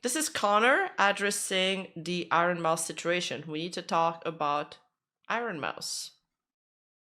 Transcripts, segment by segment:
This is Connor addressing the Ironmouse situation. We need to talk about Ironmouse.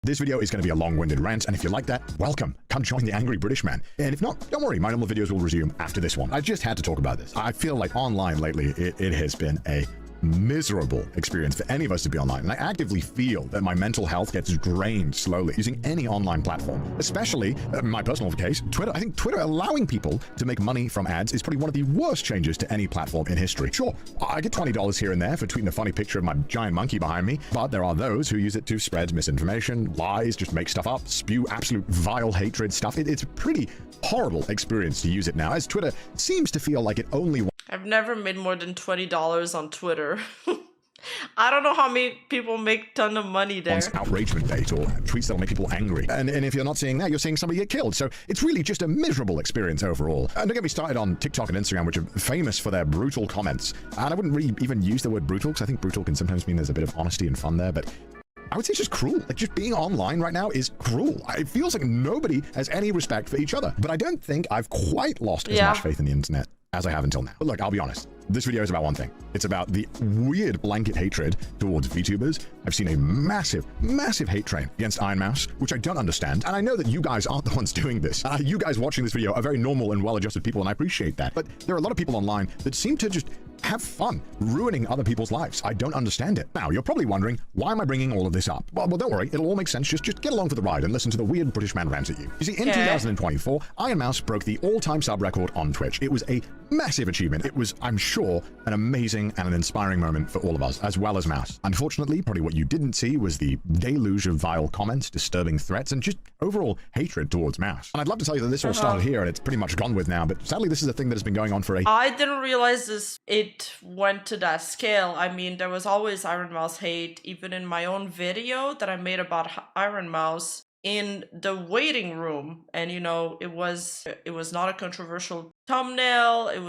This video is going to be a long-winded rant, and if you like that, welcome. Come join the Angry British Man. And if not, don't worry, my normal videos will resume after this one. I just had to talk about this. I feel like online lately, it has been a miserable experience for any of us to be online, and I actively feel that my mental health gets drained slowly using any online platform, especially in my personal case, Twitter. I think Twitter allowing people to make money from ads is probably one of the worst changes to any platform in history. Sure, I get $20 here and there for tweeting a funny picture of my giant monkey behind me, but there are those who use it to spread misinformation, lies, just make stuff up, spew absolute vile hatred stuff. It's a pretty horrible experience to use it now, as Twitter seems to feel like it only I've never made more than $20 on Twitter. I don't know how many people make a ton of money there. Outragement bait or tweets that'll make people angry. And if you're not seeing that, you're seeing somebody get killed. So it's really just a miserable experience overall. And don't get me started on TikTok and Instagram, which are famous for their brutal comments. And I wouldn't really even use the word brutal, because I think brutal can sometimes mean there's a bit of honesty and fun there, but I would say it's just cruel. Like, just being online right now is cruel. It feels like nobody has any respect for each other. But I don't think I've quite lost as much faith in the internet as I have until now. But look, I'll be honest. This video is about one thing. It's about the weird blanket hatred towards VTubers. I've seen a massive, massive hate train against Ironmouse, which I don't understand. And I know that you guys aren't the ones doing this. You guys watching this video are very normal and well-adjusted people, and I appreciate that. But there are a lot of people online that seem to just have fun ruining other people's lives. I don't understand it. Now, you're probably wondering, why am I bringing all of this up? Well, don't worry. It'll all make sense. Just get along for the ride and listen to the weird British man rant at you. You see, in 2024, Ironmouse broke the all-time sub record on Twitch. It was a massive achievement. It was, I'm sure, an amazing and an inspiring moment for all of us, as well as Mouse. Unfortunately, probably what you didn't see was the deluge of vile comments, disturbing threats, and just overall hatred towards Mouse. And I'd love to tell you that this all started here, and it's pretty much gone with now, but sadly, this is a thing that has been going on for I didn't realize it went to that scale. I mean, there was always Ironmouse hate, even in my own video that I made about Ironmouse in the waiting room. And you know, it was not a controversial thumbnail. There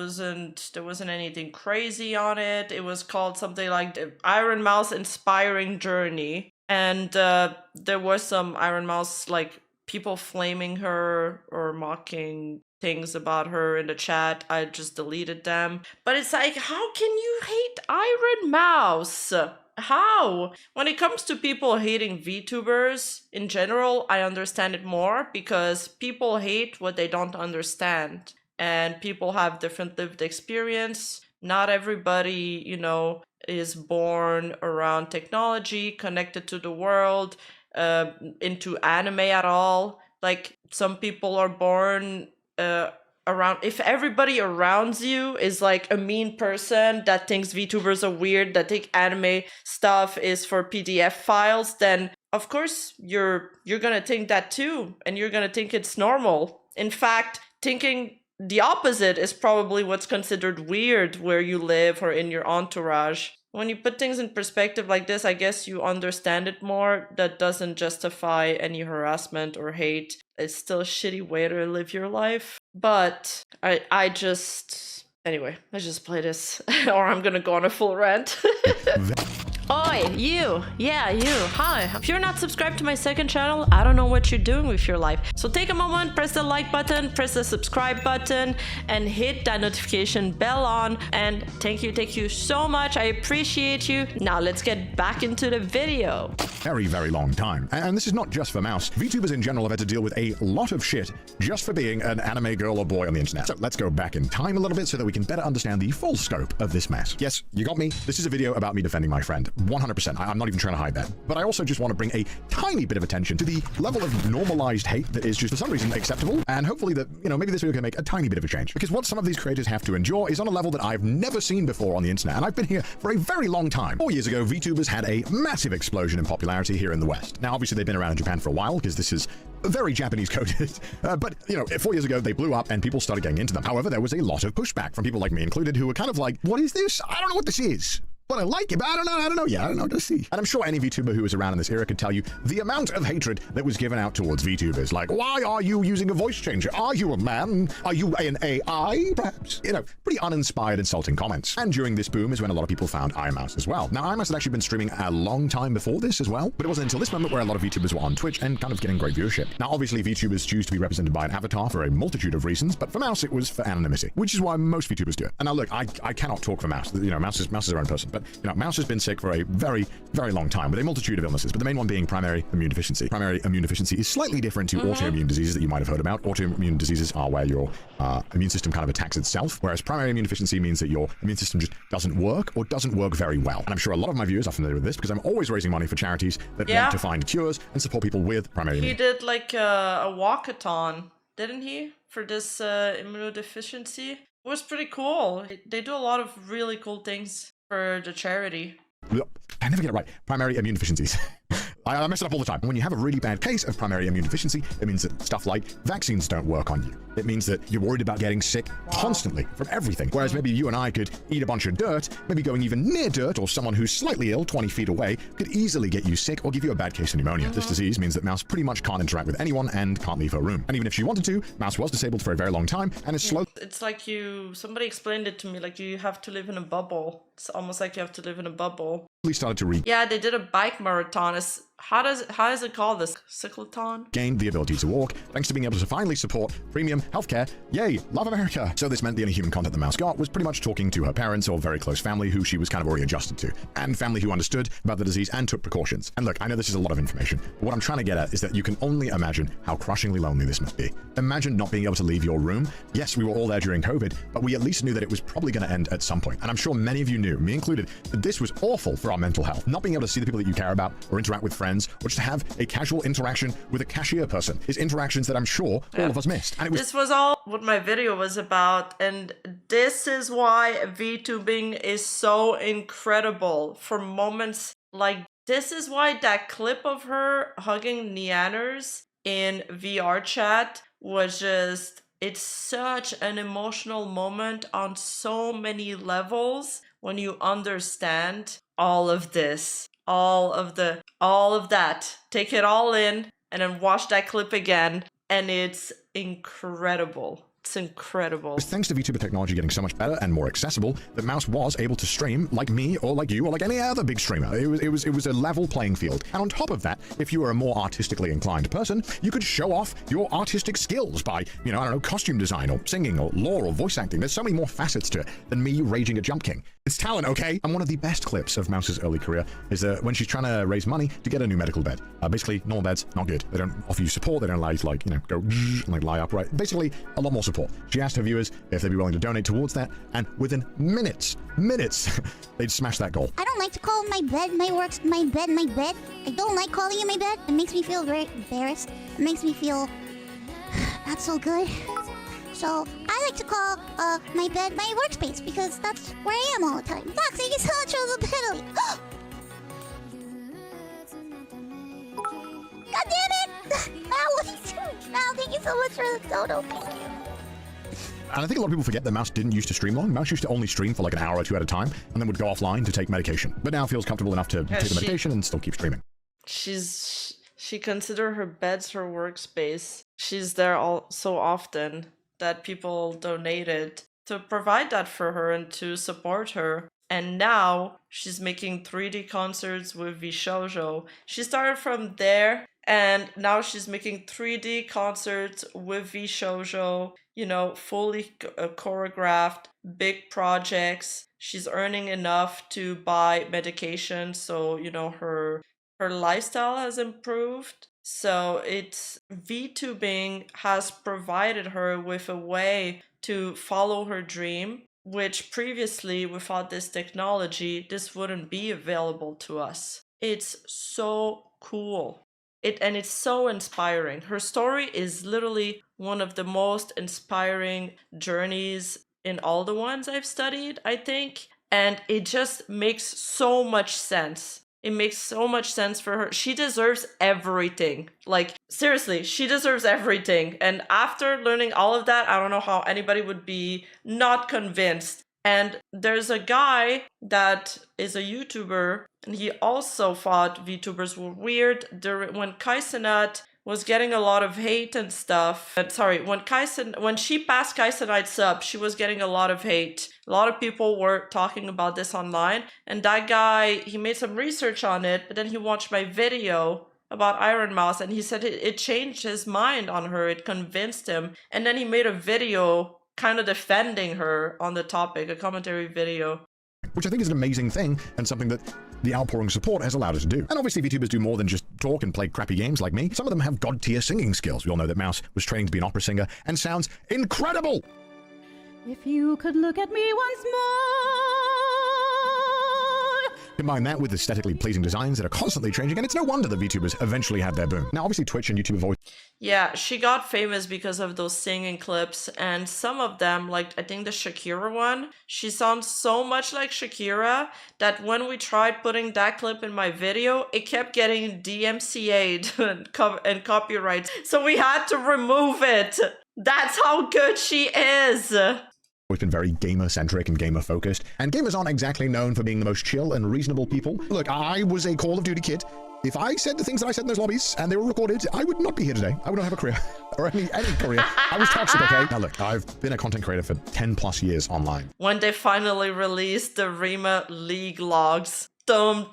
wasn't anything crazy on it. It was called something like the Ironmouse Inspiring Journey. And there was some Ironmouse, like, people flaming her or mocking things about her in the chat. I just deleted them. But it's like, how can you hate Ironmouse? How? When it comes to people hating VTubers in general, I understand it more, because people hate what they don't understand. And people have different lived experience. Not everybody, you know, is born around technology, connected to the world, into anime at all. Like, some people are born around, if everybody around you is like a mean person that thinks VTubers are weird, that think anime stuff is for PDF files, then of course you're gonna think that too, and you're gonna think it's normal. In fact, thinking the opposite is probably what's considered weird where you live or in your entourage. When you put things in perspective like this, I guess you understand it more. That doesn't justify any harassment or hate. It's still a shitty way to live your life. But anyway, let's just play this or I'm gonna go on a full rant. Oi, you. Yeah, you. Hi. If you're not subscribed to my second channel, I don't know what you're doing with your life. So take a moment, press the like button, press the subscribe button, and hit that notification bell on. And thank you so much. I appreciate you. Now let's get back into the video. Very, very long time. And this is not just for Mouse. VTubers in general have had to deal with a lot of shit just for being an anime girl or boy on the internet. So let's go back in time a little bit so that we can better understand the full scope of this mess. Yes, you got me. This is a video about me defending my friend. 100%. I'm not even trying to hide that. But I also just want to bring a tiny bit of attention to the level of normalized hate that is just for some reason acceptable. And hopefully that, you know, maybe this video can make a tiny bit of a change. Because what some of these creators have to endure is on a level that I've never seen before on the internet. And I've been here for a very long time. 4 years ago, VTubers had a massive explosion in popularity here in the West. Now, obviously, they've been around in Japan for a while because this is very Japanese coded. But, you know, 4 years ago, they blew up and people started getting into them. However, there was a lot of pushback from people like me included who were kind of like, what is this? I don't know what this is. but I like it. But I don't know. Yeah, I don't know to see. And I'm sure any VTuber who was around in this era could tell you the amount of hatred that was given out towards VTubers. Like, why are you using a voice changer? Are you a man? Are you an AI? Perhaps. You know, pretty uninspired, insulting comments. And during this boom is when a lot of people found Ironmouse as well. Now, Ironmouse had actually been streaming a long time before this as well, but it wasn't until this moment where a lot of VTubers were on Twitch and kind of getting great viewership. Now, obviously, VTubers choose to be represented by an avatar for a multitude of reasons, but for Mouse, it was for anonymity, which is why most VTubers do it. And now, look, I cannot talk for Mouse. You know, Mouse is her own person, but you know, Mouse has been sick for a very, very long time with a multitude of illnesses, but the main one being primary immune deficiency. Primary immune deficiency is slightly different to autoimmune diseases that you might have heard about. Autoimmune diseases are where your immune system kind of attacks itself, whereas primary immune deficiency means that your immune system just doesn't work or doesn't work very well. And I'm sure a lot of my viewers are familiar with this because I'm always raising money for charities that want to find cures and support people with primary immune. He did like a walkathon, didn't he, for this immunodeficiency? It was pretty cool. They do a lot of really cool things for the charity. I never get it right. Primary immune deficiencies. I mess it up all the time. When you have a really bad case of primary immune deficiency, it means that stuff like vaccines don't work on you. It means that you're worried about getting sick constantly from everything. Whereas maybe you and I could eat a bunch of dirt, maybe going even near dirt, or someone who's slightly ill 20 feet away could easily get you sick or give you a bad case of pneumonia. This disease means that Mouse pretty much can't interact with anyone and can't leave her room. And even if she wanted to, Mouse was disabled for a very long time and is slow. It's like somebody explained it to me, like you have to live in a bubble. It's almost like you have to live in a bubble. Started to Yeah, they did a bike marathon. How is it called, this cyclothon? Gained the ability to walk thanks to being able to finally support premium healthcare. Yay, love America. So this meant the only human contact the Mouse got was pretty much talking to her parents or very close family who she was kind of already adjusted to, and family who understood about the disease and took precautions. And look, I know this is a lot of information, but what I'm trying to get at is that you can only imagine how crushingly lonely this must be. Imagine not being able to leave your room. Yes, we were all there during COVID, but we at least knew that it was probably going to end at some point. And I'm sure many of you knew, me included, that this was awful for our mental health. Not being able to see the people that you care about or interact with friends or just have a casual interaction with a cashier person is interactions that I'm sure all of us missed. And this was all what my video was about, and this is why VTubing is so incredible for moments like this. Is why that clip of her hugging Neanners in VR chat was just, it's such an emotional moment on so many levels when you understand all of this, all of that. Take it all in and then watch that clip again, and it's incredible. It's incredible. Thanks to VTuber technology getting so much better and more accessible, that Mouse was able to stream like me or like you or like any other big streamer. It was a level playing field. And on top of that, if you were a more artistically inclined person, you could show off your artistic skills by, you know, I don't know, costume design or singing or lore or voice acting. There's so many more facets to it than me raging at Jump King. It's talent, okay? And one of the best clips of Mouse's early career is when she's trying to raise money to get a new medical bed. Basically, normal beds, not good. They don't offer you support. They don't allow you to, like, you know, go and like lie upright. Basically, a lot more support. She asked her viewers if they'd be willing to donate towards that, and within minutes, they'd smash that goal. I don't like to call my bed my bed. I don't like calling it my bed. It makes me feel very embarrassed. It makes me feel not so good. So I like to call my bed my workspace because that's where I am all the time. Doc, thank you so much for the penalty. God damn it! Now, thank you so much for the dono. Thank you. And I think a lot of people forget that Mouse didn't used to stream long. Mouse used to only stream for like an hour or two at a time and then would go offline to take medication. But now feels comfortable enough to take the medication and still keep streaming. She consider her beds her workspace. She's there so often that people donated to provide that for her and to support her. And now she's making 3D concerts with Vshoujo. She started from there, and now she's making 3D concerts with Vshoujo, you know, fully choreographed, big projects. She's earning enough to buy medication, so, you know, her lifestyle has improved. So it's VTubing has provided her with a way to follow her dream, which previously, without this technology, this wouldn't be available to us. It's so cool. And it's so inspiring. Her story is literally one of the most inspiring journeys in all the ones I've studied, I think. And it just makes so much sense. It makes so much sense for her. She deserves everything. Like, seriously, she deserves everything. And after learning all of that, I don't know how anybody would be not convinced And there's a guy that is a YouTuber, and he also thought VTubers were weird when Kaisenat was getting a lot of hate and stuff. Sorry, when she passed Kaisenite's sub, she was getting a lot of hate. A lot of people were talking about this online, and that guy, he made some research on it, but then he watched my video about Ironmouse, and he said it changed his mind on her, it convinced him, and then he made a video kind of defending her on the topic, a commentary video. Which I think is an amazing thing, and something that the outpouring support has allowed us to do. And obviously VTubers do more than just talk and play crappy games like me. Some of them have god-tier singing skills. We all know that Mouse was training to be an opera singer and sounds incredible! If you could look at me once more. Combine that with aesthetically pleasing designs that are constantly changing, and it's no wonder that VTubers eventually had their boom. Now obviously Twitch and YouTube have always... Yeah, she got famous because of those singing clips, and some of them, like I think the Shakira one, she sounds so much like Shakira that when we tried putting that clip in my video, it kept getting DMCA'd and copyrights, so we had to remove it. That's how good she is. Always been very gamer-centric and gamer-focused, and gamers aren't exactly known for being the most chill and reasonable people. Look, I was a Call of Duty kid. If I said the things that I said in those lobbies and they were recorded, I would not be here today. I would not have a career or any career. I was toxic, okay? Now look, I've been a content creator for 10 plus years online. When they finally released the Rima League logs, Tom.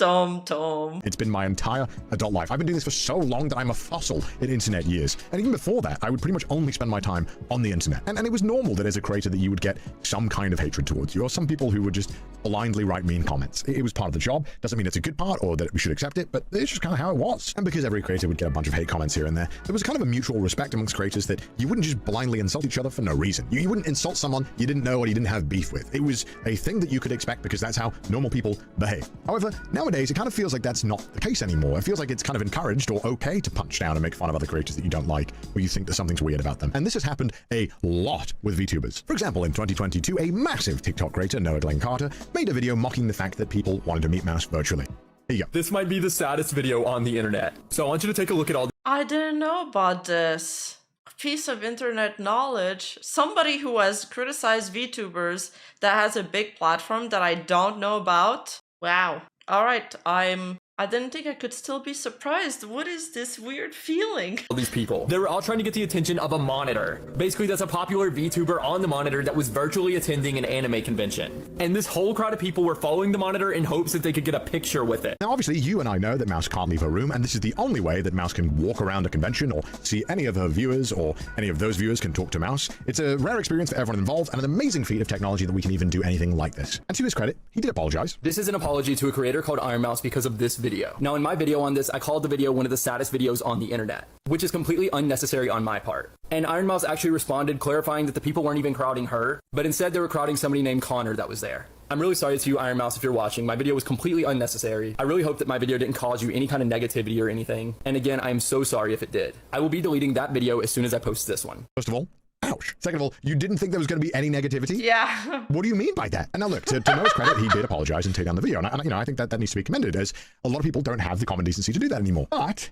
It's been my entire adult life. I've been doing this for so long that I'm a fossil in internet years. And even before that, I would pretty much only spend my time on the internet. And it was normal that as a creator that you would get some kind of hatred towards you, or some people who would just blindly write mean comments. It was part of the job. Doesn't mean it's a good part or that we should accept it, but it's just kind of how it was. And because every creator would get a bunch of hate comments here and there was kind of a mutual respect amongst creators that you wouldn't just blindly insult each other for no reason. You wouldn't insult someone you didn't know or you didn't have beef with. It was a thing that you could expect because that's how normal people behave. However, nowadays, it kind of feels like that's not the case anymore. It feels like it's kind of encouraged or okay to punch down and make fun of other creators that you don't like or you think that something's weird about them. And this has happened a lot with VTubers. For example, in 2022, a massive TikTok creator, Noah Glenn Carter, made a video mocking the fact that people wanted to meet Mouse virtually. Here you go. This might be the saddest video on the internet. So I want you to take a look at all I didn't know about this. Piece of internet knowledge. Somebody who has criticized VTubers that has a big platform that I don't know about. Wow. All right, I didn't think I could still be surprised. What is this weird feeling? these people. They were all trying to get the attention of a monitor. Basically, that's a popular VTuber on the monitor that was virtually attending an anime convention. And this whole crowd of people were following the monitor in hopes that they could get a picture with it. Now, obviously, you and I know that Mouse can't leave her room, and this is the only way that Mouse can walk around a convention or see any of her viewers, or any of those viewers can talk to Mouse. It's a rare experience for everyone involved, and an amazing feat of technology that we can even do anything like this. And to his credit, he did apologize. This is an apology to a creator called Ironmouse because of this video. Now, in my video on this, I called the video one of the saddest videos on the internet, which is completely unnecessary on my part. And Ironmouse actually responded clarifying that the people weren't even crowding her, but instead they were crowding somebody named Connor that was there. I'm really sorry to you, Ironmouse, if you're watching. My video was completely unnecessary. I really hope that my video didn't cause you any kind of negativity or anything. And again, I am so sorry if it did. I will be deleting that video as soon as I post this one. First of all, ouch. Second of all, you didn't think there was going to be any negativity? Yeah. What do you mean by that? And now look, to Noah's credit, he did apologize and take down the video. And I think that needs to be commended, as a lot of people don't have the common decency to do that anymore. But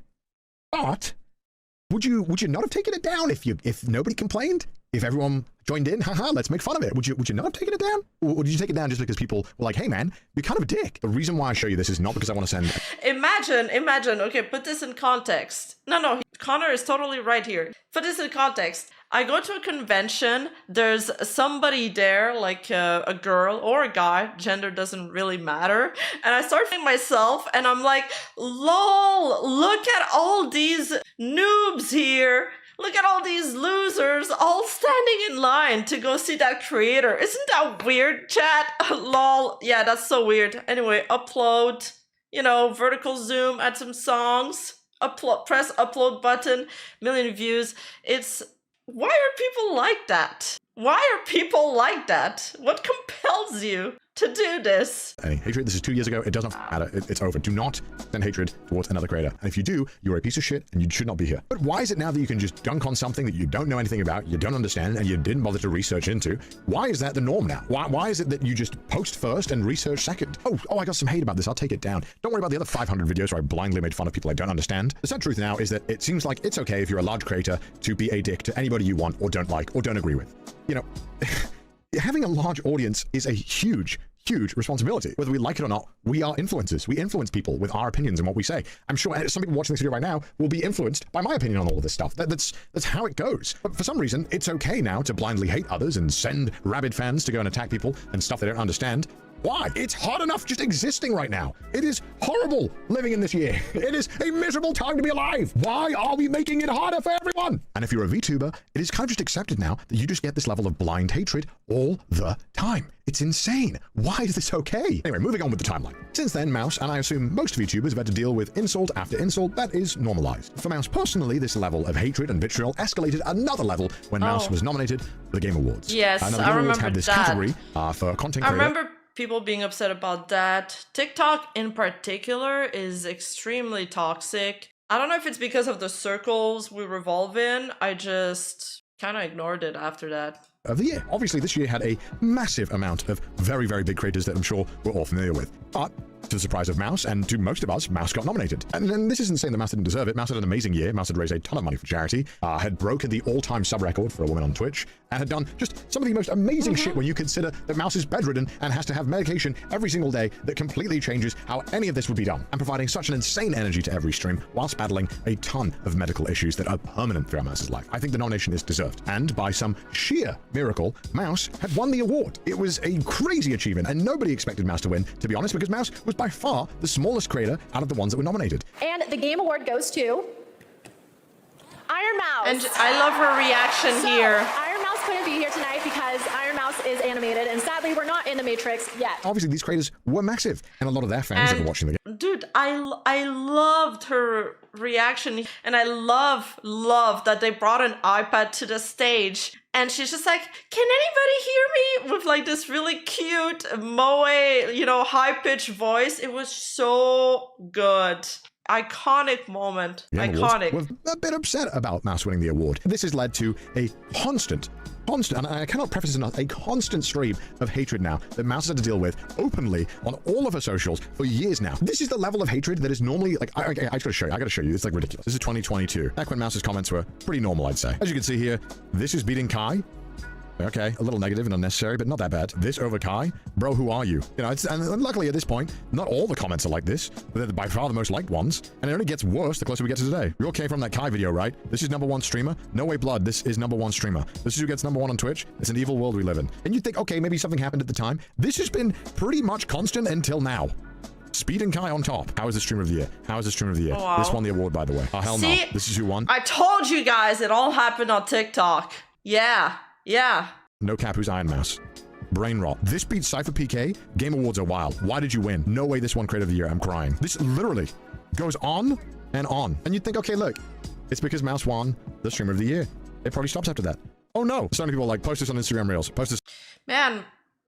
would you not have taken it down if nobody complained? If everyone joined in, haha, let's make fun of it. Would you not have taken it down? Or did you take it down just because people were like, hey man, you're kind of a dick? The reason why I show you this is not because I want to send... Imagine, okay, put this in context. No, Connor is totally right here. Put this in context. I go to a convention, there's somebody there, like a girl or a guy, gender doesn't really matter, and I start thinking myself, and I'm like, lol, look at all these noobs here. Look at all these losers all standing in line to go see that creator. Isn't that weird, chat? Lol. Yeah, that's so weird. Anyway, upload, vertical zoom, add some songs, press upload button, million views. Why are people like that? Why are people like that? What compels you to do this? Any hatred, this is 2 years ago, it doesn't matter, it's over. Do not send hatred towards another creator. And if you do, you're a piece of shit and you should not be here. But why is it now that you can just dunk on something that you don't know anything about, you don't understand, and you didn't bother to research into? Why is that the norm now? Why is it that you just post first and research second? Oh, I got some hate about this, I'll take it down. Don't worry about the other 500 videos where I blindly made fun of people I don't understand. The sad truth now is that it seems like it's okay if you're a large creator to be a dick to anybody you want or don't like or don't agree with. Having a large audience is a huge responsibility. Whether we like it or not, we are influencers. We influence people with our opinions and what we say. I'm sure some people watching this video right now will be influenced by my opinion on all of this stuff. That's how it goes. But for some reason, it's okay now to blindly hate others and send rabid fans to go and attack people and stuff they don't understand. Why? It's hard enough just existing right now. It is horrible living in this year. It is a miserable time to be alive. Why are we making it harder for everyone? And if you're a VTuber, it is kind of just accepted now that you just get this level of blind hatred all the time. It's insane. Why is this okay? Anyway, moving on with the timeline. Since then, Mouse, and I assume most VTubers, have had to deal with insult after insult that is normalized. For Mouse personally, this level of hatred and vitriol escalated another level when Mouse was nominated for the Game Awards. Yes, now, the Game I Awards remember had this that. category for content creator. I remember people being upset about that. TikTok in particular is extremely toxic. I don't know if it's because of the circles we revolve in. I just kind of ignored it after that. Of the year. Obviously, this year had a massive amount of very big creators that I'm sure we're all familiar with. But to the surprise of Mouse, and to most of us, Mouse got nominated. And this isn't saying that Mouse didn't deserve it. Mouse had an amazing year. Mouse had raised a ton of money for charity, had broken the all-time sub record for a woman on Twitch, and had done just some of the most amazing shit when you consider that Mouse is bedridden and has to have medication every single day that completely changes how any of this would be done, and providing such an insane energy to every stream whilst battling a ton of medical issues that are permanent throughout Mouse's life. I think the nomination is deserved. And by some sheer miracle, Mouse had won the award. It was a crazy achievement, and nobody expected Mouse to win, to be honest, because Mouse was by far the smallest creator out of the ones that were nominated. And the Game Award goes to Ironmouse. And I love her reaction here. Ironmouse couldn't be here tonight because Ironmouse is animated, and sadly, we're not in the Matrix yet. Obviously, these creators were massive, and a lot of their fans that are watching the game. Dude, I loved her reaction, and I love that they brought an iPad to the stage, and she's just like, can anybody hear me? With like this really cute moe, high-pitched voice. It was so good. Iconic moment. Iconic. We're a bit upset about Mouse winning the award. This has led to a constant, and I cannot preface this enough, a constant stream of hatred now that Mouse has had to deal with openly on all of her socials for years now. This is the level of hatred that is normally, like, I gotta show you. It's like ridiculous. This is 2022. Back when Mouse's comments were pretty normal, I'd say. As you can see here, this is beating Kai. Okay, a little negative and unnecessary, but not that bad. This over Kai? Bro, who are you? And luckily at this point, not all the comments are like this, but they're by far the most liked ones, and it only gets worse the closer we get to today. You okay from that Kai video, right? This is #1 streamer. No way blood, this is #1 streamer. This is who gets #1 on Twitch. It's an evil world we live in. And you'd think, okay, maybe something happened at the time. This has been pretty much constant until now. Speed and Kai on top. How is the streamer of the year? How is the streamer of the year? Wow. This won the award, by the way. Oh, hell no. This is who won. I told you guys it all happened on TikTok. Yeah. No cap, who's Ironmouse? Brain rot. This beats Cypher PK. Game Awards are wild. Why did you win? No way this won Creator of the Year. I'm crying. This literally goes on and on. And you'd think, okay, look, it's because Mouse won the Streamer of the Year. It probably stops after that. Oh no. So many people are like, post this on Instagram Reels. Post this. Man,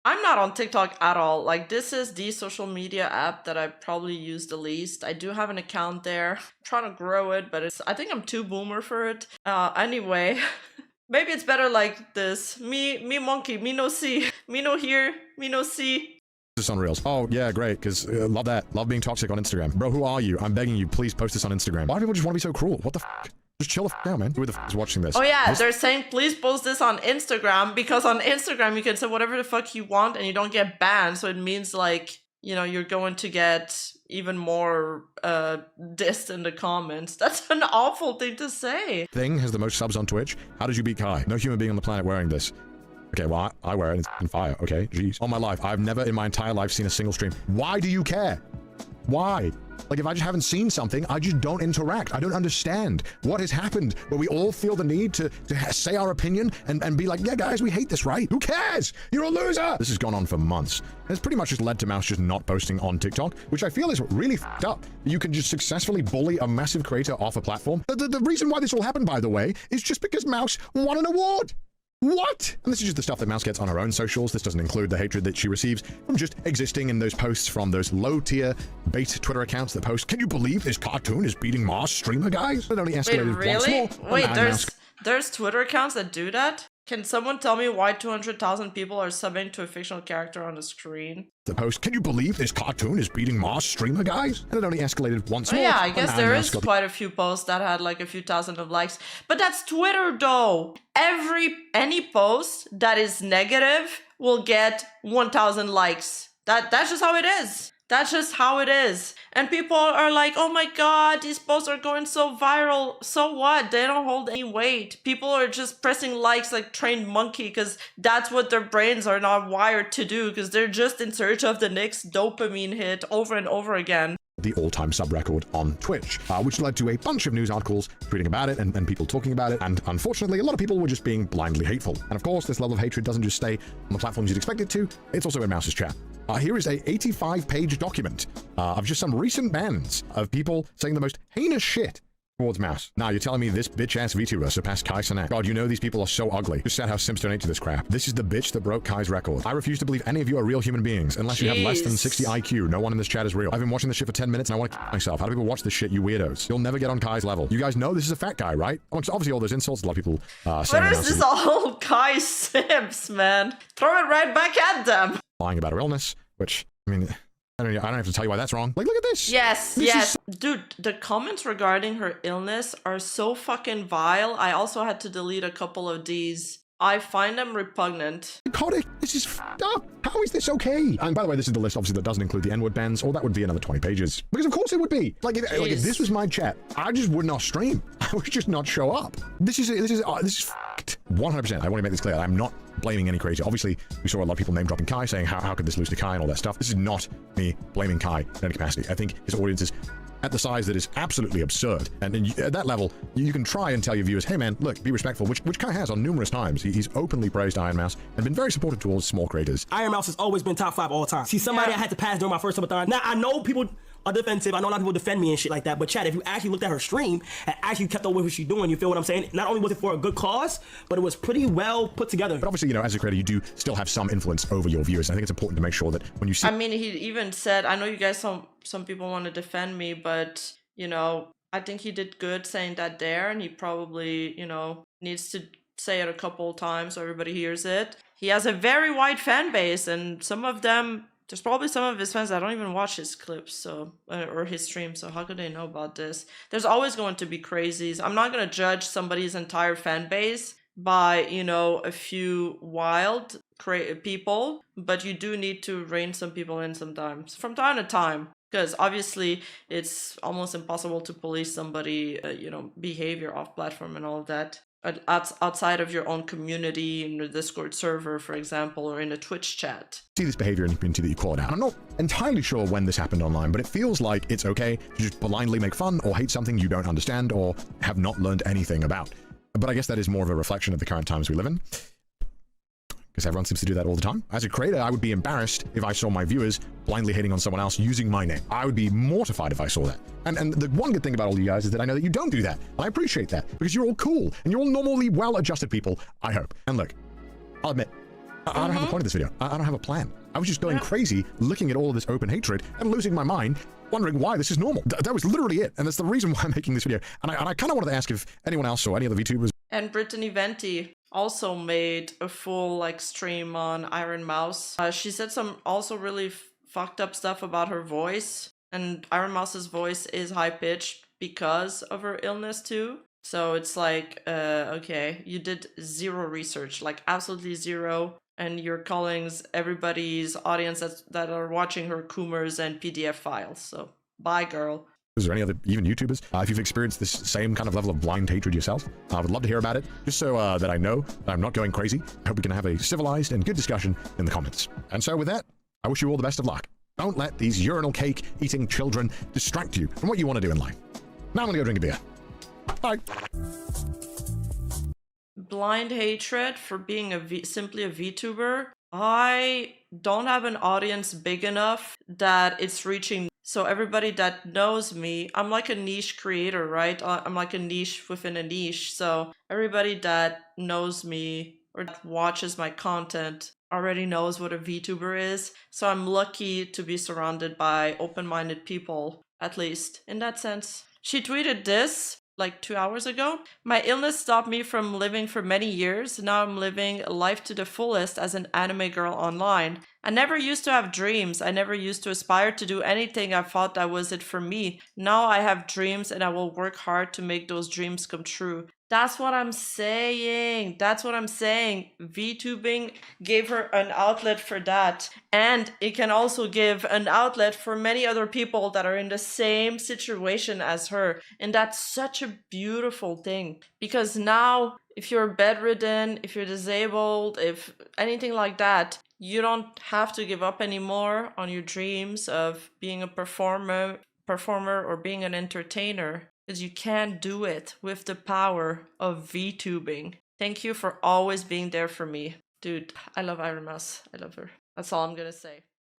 I'm not on TikTok at all. Like, this is the social media app that I probably use the least. I do have an account there. I'm trying to grow it, but I think I'm too boomer for it. Anyway. Maybe it's better like this. Me monkey, me no see. Me no hear, me no see. This on Reels. Oh, yeah, great, because love that. Love being toxic on Instagram. Bro, who are you? I'm begging you, please post this on Instagram. Why do people just want to be so cruel? What the f***? Just chill the f*** out, man. Who the f*** is watching this? Oh yeah, they're saying please post this on Instagram, because on Instagram you can say whatever the fuck you want and you don't get banned, so it means like, you're going to get even more dissed in the comments. That's an awful thing to say. Thing has the most subs on Twitch. How did you beat Kai? No human being on the planet wearing this. Okay, well, I wear it. It's in fire, okay? Jeez. All my life, I've never in my entire life seen a single stream. Why do you care? Why? Like, if I just haven't seen something, I just don't interact. I don't understand what has happened where we all feel the need to say our opinion and be like, yeah, guys, we hate this, right? Who cares? You're a loser. This has gone on for months. And it's pretty much just led to Mouse just not posting on TikTok, which I feel is really f***ed up. You can just successfully bully a massive creator off a platform. The reason why this all happened, by the way, is just because Mouse won an award. What? And this is just the stuff that Mouse gets on her own socials. This doesn't include the hatred that she receives from just existing in those posts from those low-tier bait Twitter accounts that post, can you believe this cartoon is beating Mars streamer, guys? It only escalated Wait, really? once more. Wait, there's Twitter accounts that do that? Can someone tell me why 200,000 people are subbing to a fictional character on the screen? The post, can you believe this cartoon is beating Mars streamer, guys? And it only escalated once Oh, more. yeah, I guess when there Ironmouse is got quite a few posts that had like a few thousand of likes. But that's Twitter though. Any post that is negative will get 1,000 likes. That's just how it is. That's just how it is. And people are like, oh my god, these posts are going so viral. So what? They don't hold any weight. People are just pressing likes like trained monkey because that's what their brains are not wired to do, because they're just in search of the next dopamine hit over and over again. the all-time sub record on Twitch, which led to a bunch of news articles tweeting about it and people talking about it. And unfortunately, a lot of people were just being blindly hateful. And of course, this level of hatred doesn't just stay on the platforms you'd expect it to. It's also in Mouse's chat. Here is a 85-page document of just some recent bans of people saying the most heinous shit towards Mouse. Now, you're telling me this bitch-ass Vtuber surpassed Kai Cenat. God, you know these people are so ugly. Just sad how Sims donate to this crap. This is the bitch that broke Kai's record. I refuse to believe any of you are real human beings unless you have less than 60 IQ. No one in this chat is real. I've been watching this shit for 10 minutes and I want to kill myself. How do people watch this shit, you weirdos? You'll never get on Kai's level. You guys know this is a fat guy, right? Amongst obviously all those insults, a lot of people saying Where is this all Kai Sims, man? Throw it right back at them. lying about her illness, which, I mean, I don't have to tell you why that's wrong. Like, look at this. Yes, This yes. is Dude, the comments regarding her illness are so fucking vile. I also had to delete a couple of these. I find them repugnant. psychotic. This is fucked up. How is this okay? And by the way, this is the list, obviously, that doesn't include the N-word bans, or that would be another 20 pages. Because of course it would be. Like if this was my chat, I just would not stream. I would just not show up. This is fucked. 100%. I want to make this clear. I'm not blaming any creator. Obviously, we saw a lot of people name dropping Kai, saying how could this lose to Kai and all that stuff. This is not me blaming Kai in any capacity. I think his audience is at the size that is absolutely absurd. And at that level, you can try and tell your viewers, hey man, look, be respectful, which Kai has on numerous times. He's openly praised Ironmouse and been very supportive towards small creators. Ironmouse has always been top 5 all time. She's somebody I had to pass during my first subathon. Now, I know people are defensive. I know a lot of people defend me and shit like that. But Chad, if you actually looked at her stream and actually kept up with what she's doing, you feel what I'm saying? Not only was it for a good cause, but it was pretty well put together. But obviously, as a creator, you do still have some influence over your viewers. I think it's important to make sure that when you see... I mean, he even said, I know you guys, some people want to defend me, but, I think he did good saying that there, and he probably, needs to say it a couple times so everybody hears it. He has a very wide fan base, and some of them... There's probably some of his fans that don't even watch his clips, or his streams, so how could they know about this? There's always going to be crazies. I'm not going to judge somebody's entire fan base by, a few wild people, but you do need to rein some people in sometimes, from time to time. Because obviously it's almost impossible to police somebody, behavior off platform and all of that. Outside of your own community in the Discord server, for example, or in a Twitch chat. See this behavior in the community that you call it out. I'm not entirely sure when this happened online, but it feels like it's okay to just blindly make fun or hate something you don't understand or have not learned anything about. But I guess that is more of a reflection of the current times we live in, because everyone seems to do that all the time. As a creator, I would be embarrassed if I saw my viewers blindly hating on someone else using my name. I would be mortified if I saw that. And the one good thing about all you guys is that I know that you don't do that. And I appreciate that, because you're all cool, and you're all normally well-adjusted people, I hope. And look, I'll admit, I don't have a point of this video. I don't have a plan. I was just going crazy, looking at all of this open hatred, and losing my mind, wondering why this is normal. That was literally it, and that's the reason why I'm making this video. And I kind of wanted to ask if anyone else or any other VTubers... And Brittany Venti also made a full stream on Ironmouse. She said some also really fucked up stuff about her voice, and Ironmouse's voice is high pitched because of her illness too. So it's like, okay, you did zero research, absolutely zero, and you're calling everybody's audience that are watching her Coomers and PDF files. So bye, girl. Is there any other, even YouTubers, if you've experienced this same kind of level of blind hatred yourself? I would love to hear about it, just so that I know that I'm not going crazy. I hope we can have a civilized and good discussion in the comments. And so with that, I wish you all the best of luck. Don't let these urinal cake eating children distract you from what you want to do in life. Now I'm gonna go drink a beer. Bye. Blind hatred for being simply a VTuber. I don't have an audience big enough that it's reaching. So everybody that knows me, I'm like a niche creator, right? I'm like a niche within a niche. So everybody that knows me or that watches my content already knows what a VTuber is. So I'm lucky to be surrounded by open-minded people, at least in that sense. She tweeted this. like 2 hours ago. My illness stopped me from living for many years. Now I'm living life to the fullest as an anime girl online. I never used to have dreams. I never used to aspire to do anything I thought that was it for me. Now I have dreams and I will work hard to make those dreams come true. That's what I'm saying. That's what I'm saying. VTubing gave her an outlet for that. And it can also give an outlet for many other people that are in the same situation as her. And that's such a beautiful thing. Because now, if you're bedridden, if you're disabled, if anything like that, you don't have to give up anymore on your dreams of being a performer or being an entertainer. Because you can do it with the power of VTubing. Thank you for always being there for me. Dude, I love Ironmouse. I love her. That's all I'm gonna say.